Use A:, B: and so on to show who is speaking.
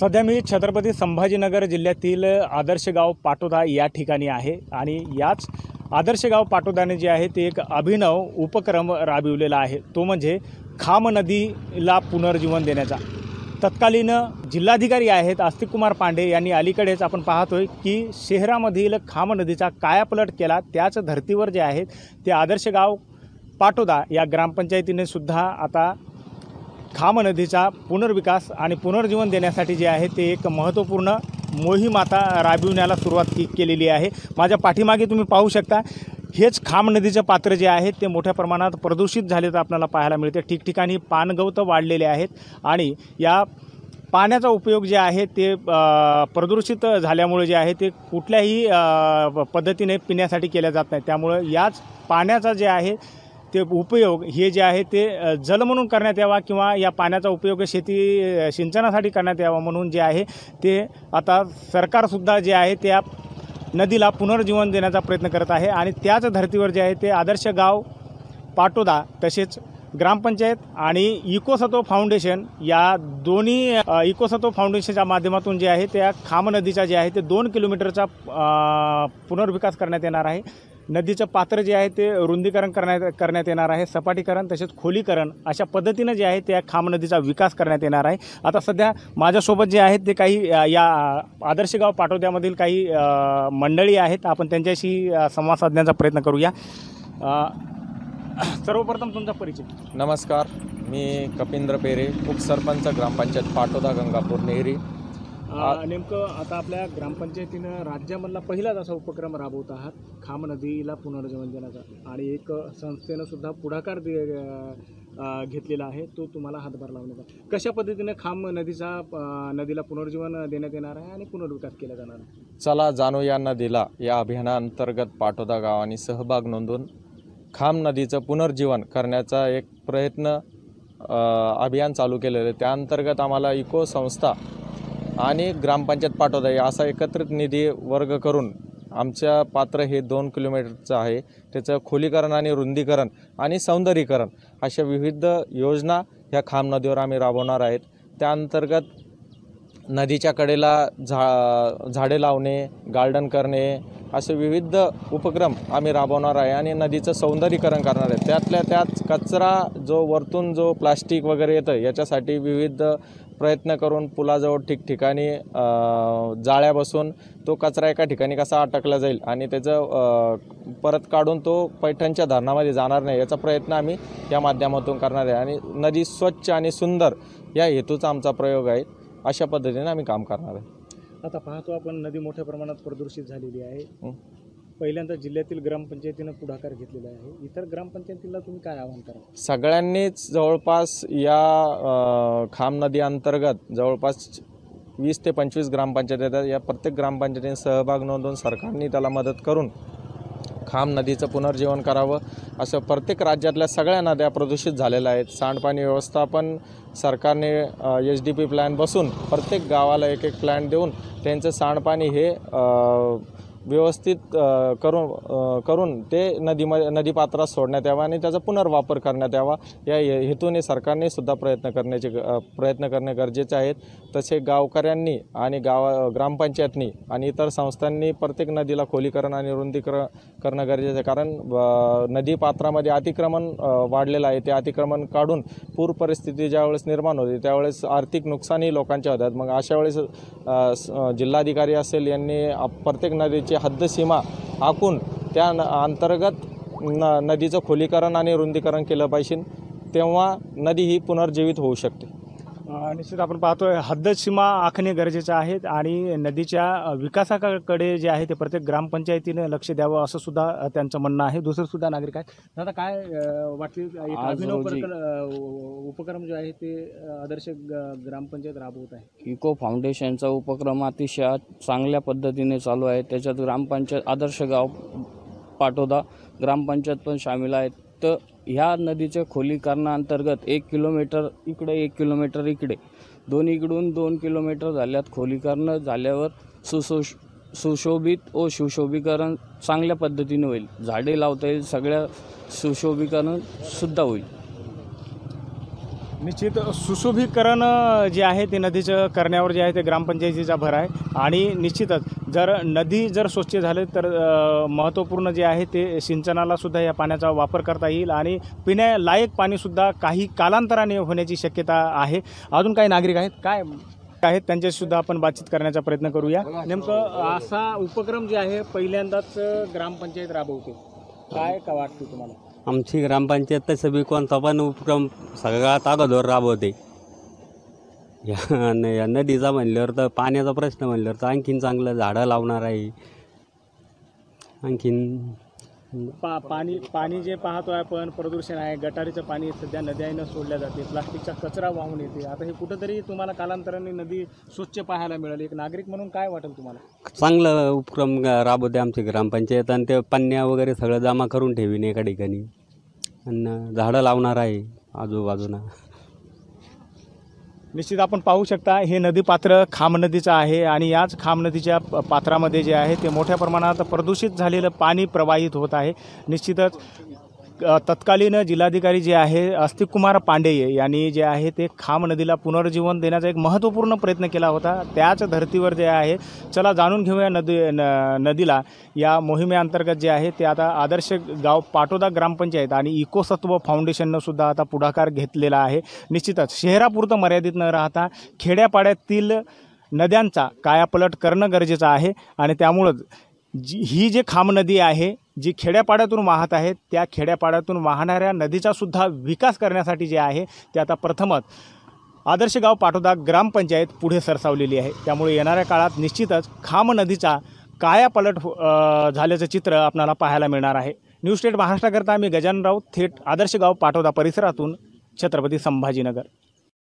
A: सध्या मी छत्रपती संभाजीनगर जिल्ह्यातील आदर्श गाव पाटोदा या ठिकाणी आहे आणि याच आदर्श गाव पाटोदाने जे आहे ते एक अभिनव उपक्रम राबविलेला आहे, तो म्हणजे खाम नदीला पुनर्जीवन देण्याचा। तत्कालीन जिल्हाधिकारी आहेत आस्तिक कुमार पांडे यांनी अलीकडेच आपण पाहतोय की शहरामधील खाम नदीचा कायापलट केला। त्याच धर्तीवर जे आहेत ते आदर्श गाव पाटोदा या ग्रामपंचायतीने सुद्धा आता खाम नदीचा पुनर्विकास आणि पुनर्जीवन देण्यासाठी जे आहे ते एक महत्त्वपूर्ण मोहीम आता राबविण्याला सुरुवात केलेली आहे। माझ्या पाठीमागे तुम्ही पाहू शकता, हेच खाम नदीचे पात्र जे आहे ते मोठ्या प्रमाणात प्रदूषित झालेलं आपल्याला पाहायला मिळते। ठिकठिकाणी पानगवत वाढलेले आहेत आणि या पाण्याचा उपयोग जे आहे ते प्रदूषित झाल्यामुळे जे आहे ते कुठल्याही पद्धतीने पिण्यासाठी केला जात नाही। त्यामुळे याच पाण्याचा जे आहे ते उपयोग हे जे आहे ते जल म्हणून करण्यात यावा किंवा या पाण्याचा उपयोग शेती सिंचनासाठी करण्यात यावा म्हणून जे आहे ते आता सरकारसुद्धा जे आहे त्या नदीला पुनर्जीवन देण्याचा प्रयत्न करत आहे। आणि त्याच धर्तीवर जे आहे ते आदर्श गाव पाटोदा तसेच ग्रामपंचायत आणि इकोसत्व फाउंडेशन या दोन्ही इकोसत्व फाउंडेशनच्या माध्यमातून जे आहे त्या खाम नदीचा जे आहे ते 2 किलोमीटरचा पुनर्विकास करण्यात येणार आहे। नदीचं पात्र जे आहे ते रुंदीकरण करण्यात येणार आहे, सपाटीकरण तसेच खोलीकरण अशा पद्धतीने जे आहे त्या खाम नदीचा विकास करण्यात येणार आहे। आता सध्या माझ्यासोबत जे आहेत ते काही या आदर्श गाव पाटोद्यामधील काही मंडळी आहेत, आपण त्यांच्याशी संवाद साधण्याचा प्रयत्न करूया। सर्वप्रथम तुमचा परिचय।
B: नमस्कार, मी कपिंद्र पेरे, उपसरपंच ग्रामपंचायत पाटोदा गंगापूर नेहरी।
A: नेमकं आता आपल्या ग्रामपंचायतीनं राज्यामधला पहिलाच असा उपक्रम राबवत आहात खाम नदीला पुनर्जीवन देण्याचा, आणि एक संस्थेनं सुद्धा पुढाकार घेतलेला आहे तो तुम्हाला हातभार लावण्याचा। कशा पद्धतीने खाम नदीला पुनर्जीवन देण्यात येणार आहे आणि पुनर्विकास केला जाणार आहे?
B: चला जाणू या नदीला या अभियानाअंतर्गत पाटोदा गावाने सहभाग नोंदवून खाम नदीचं पुनर्जीवन करण्याचा एक प्रयत्न अभियान चालू केलेलं आहे। त्या अंतर्गत आम्हाला इको संस्था आणि ग्रामपंचायत पाटोदा या असा एकत्रित निधी वर्ग करून आमच्या पात्र हे 2 किलोमीटरचं आहे, त्याचं खोलीकरण आणि रुंदीकरण आणि सौंदर्यीकरण अशा विविध योजना ह्या खाम नदीवर आम्ही राबवणार आहेत। त्या अंतर्गत नदीच्या कडेला झाडे लावणे, गार्डन करणे असे विविध उपक्रम आम्ही राबवणार आहे आणि नदीचं सौंदर्यीकरण करणार आहे। त्यातल्या त्यात कचरा जो वरतून जो प्लास्टिक वगैरे येतं याच्यासाठी विविध प्रयत्न करून पुलाजवळ ठिकठिकाणी जाळ्या बसून तो कचरा एका ठिकाणी कसा अटकला जाईल आणि त्याचं परत काढून तो पैठणच्या धरणामध्ये जाणार नाही याचा प्रयत्न आम्ही या माध्यमातून करणार आहे। आणि नदी स्वच्छ आणि सुंदर या हेतूचा आमचा प्रयोग आहे, अशा पद्धतीने आम्ही काम करणार आहे।
A: आता पाहतो आपण नदी मोठ्या प्रमाणात प्रदूषित झालेली आहे। पहिल्यांदा जिल्ह्यातील ग्रामपंचायतीनं पुढाकार घेतलेला आहे, इतर ग्रामपंचायतीला तुम्ही काय आवाहन करा?
B: सगळ्यांनीच जवळपास या खाम नदी अंतर्गत जवळपास 20 ते 25 ग्रामपंचायत येतात। या प्रत्येक ग्रामपंचायतीने सहभाग नोंदवून सरकारने त्याला मदत करून खाम नदीचं पुनर्जीवन करावं, असं प्रत्येक राज्यातल्या सगळ्या नद्या प्रदूषित झालेल्या आहेत। सांडपाणी व्यवस्थापन सरकारने SDP प्लॅन बसून प्रत्येक गावाला एक प्लॅन देऊन त्यांचं सांडपाणी हे व्यवस्थित करून ते नदीपात्रात सोडण्यात यावं आणि त्याचा पुनर्वापर करण्यात यावा या हेतूने सरकारने सुद्धा प्रयत्न करणे गरजेचे आहेत। तसे गावकऱ्यांनी आणि ग्रामपंचायतनी आणि इतर संस्थांनी प्रत्येक नदीला खोलीकरण आणि रुंदीकरण करणं गरजेचं आहे, कारण नदीपात्रामध्ये अतिक्रमण वाढलेलं आहे। ते अतिक्रमण काढून पूर परिस्थिती ज्यावेळेस निर्माण होते त्यावेळेस आर्थिक नुकसानही लोकांच्या होतात। मग अशा वेळेस जिल्हाधिकारी असेल यांनी प्रत्येक नदीची हद्दसीमा आखून त्या अंतर्गत नदीचं खोलीकरण आणि रुंदीकरण केलं पाहिजे, तेव्हा नदी ही पुनर्जीवित होऊ शकते।
A: निश्चित आपण पाहतोय हद्दसीमा आखणे गरजेचं आहे आणि नदीच्या विकासाकडे जे आहे ते प्रत्येक ग्रामपंचायतीने लक्ष द्यावं असं सुद्धा त्यांचं म्हणणं आहे। दुसरं सुद्धा नागरिक आहेत, दादा काय वाटते अभिनव उपक्रम जो आहे ते आदर्श ग्रामपंचायत राबवत आहे?
C: इको फाउंडेशनचा उपक्रम अतिशय चांगल्या पद्धतीने चालू आहे। त्याच्यात ग्रामपंचायत आदर्श गाव पाटोदा ग्रामपंचायत पण सामील आहेत। तर ह्या नदीच्या खोलीकरणाअंतर्गत 1 किलोमीटर इकडे 1 किलोमीटर इकडे दोन्हीकडून 2 किलोमीटर झाल्यात। खोलीकरण झाल्यावर सुशोभित व सुशोभीकरण चांगल्या पद्धतीने होईल, झाडे लावता येईल, सगळ्या सुशोभीकरण सुद्धा होईल।
A: निश्चित सुशोभीकरण जे आहे ते नदीचं करण्यावर जे आहे ते ग्रामपंचायतीचा भर आहे आणि निश्चितच जर नदी जर स्वच्छ झाले तर महत्त्वपूर्ण जे आहे ते सिंचनाला सुद्धा या पाण्याचा वापर करता येईल आणि पिण्यालायक पाणीसुद्धा काही कालांतराने होण्याची शक्यता आहे. अजून काही नागरिक आहेत त्यांच्याशी सुद्धा आपण बातचीत करण्याचा प्रयत्न करूया. नेमकं असा उपक्रम जे आहे पहिल्यांदाच ग्रामपंचायत राबवते, काय का वाटते तुम्हाला?
D: आमची ग्रामपंचायत तसं बी कोणता पण उपक्रम सगळ्यात अगोदर राबवते. या नदीचा म्हणल्यावर तर पाण्याचा प्रश्न म्हणल्यावर तर आणखीन चांगलं झाडं लावणार आहे. आणखीन
A: पाणी जे पाहतो आहे आपण प्रदूषण आहे, गटारीचं पाणी सध्या नद्यांना सोडल्या जाते, प्लास्टिकचा कचरा वाहून येते. आता हे कुठंतरी तुम्हाला कालांतराने नदी स्वच्छ पाहायला मिळाली. एक नागरिक म्हणून काय वाटेल तुम्हाला?
D: चांगलं उपक्रम राबवते आमची ग्रामपंचायत आणि ते पन्न्या वगैरे सगळं जमा करून ठेवीन एका ठिकाणी आणि झाडं लावणार आहे आजूबाजूला.
A: निश्चित आपण पाहू शकता हे नदीपात्र खाम नदीचं आहे आणि याच खाम नदीच्या पात्रामध्ये जे आहे ते मोठ्या प्रमाणात प्रदूषित झालेलं पाणी प्रवाहित होत आहे. निश्चितच तत्कालीन जिल्हाधिकारी जे आहे अस्तिककुमार पांडे यांनी जे आहे ते खाम नदीला पुनर्जीवन देण्याचा एक महत्त्वपूर्ण प्रयत्न केला होता. त्याच धर्तीवर जे आहे चला जाणून घेऊया नदीला या मोहिमेअंतर्गत जे आहे ते आता आदर्श गाव पाटोदा ग्रामपंचायत आणि इकोसत्व फाउंडेशननं सुद्धा आता पुढाकार घेतलेला आहे. निश्चितच शहरापुरतं मर्यादित न राहता खेड्यापाड्यातील नद्यांचा कायापलट करणं गरजेचं आहे आणि त्यामुळंच ही जे खाम नदी आहे जी खेड्यापाड्यातून वाहत आहे त्या खेड्यापाड्यातून वाहणाऱ्या नदीचा सुद्धा विकास करण्यासाठी जे आहे ते आता प्रथमच आदर्श गाव पाटोदा ग्रामपंचायत पुढे सरसावलेली आहे. त्यामुळे येणाऱ्या काळात निश्चितच खाम नदीचा कायापालट झाल्याचं चित्र आपल्याला पाहायला मिळणार आहे. न्यूज स्टेट महाराष्ट्राकरता मी गजानन राऊत थेट आदर्श गाव पाटोदा परिसरातून छत्रपती संभाजीनगर.